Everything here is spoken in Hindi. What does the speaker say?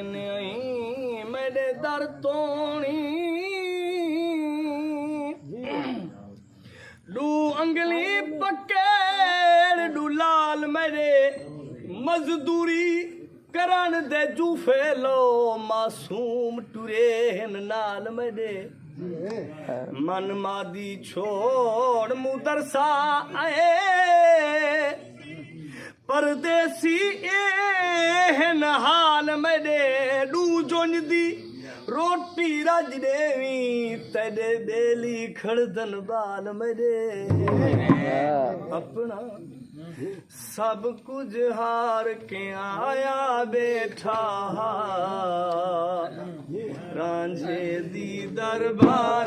मेरे दर तोणी डू अंगली पकेड़ डू लाल मेरे मजदूरी करन दे जूफे लो मासूम टुरे हिन नाल मेरे मन मादी छोड़ मुदरसा आए परदेसी एहन हाल मेरे डू जोंदी रोटी रज देवी तेरे बेली खड़दन बाल मेरे अपना सब कुछ हार के आया बैठा रांझे दी दरबार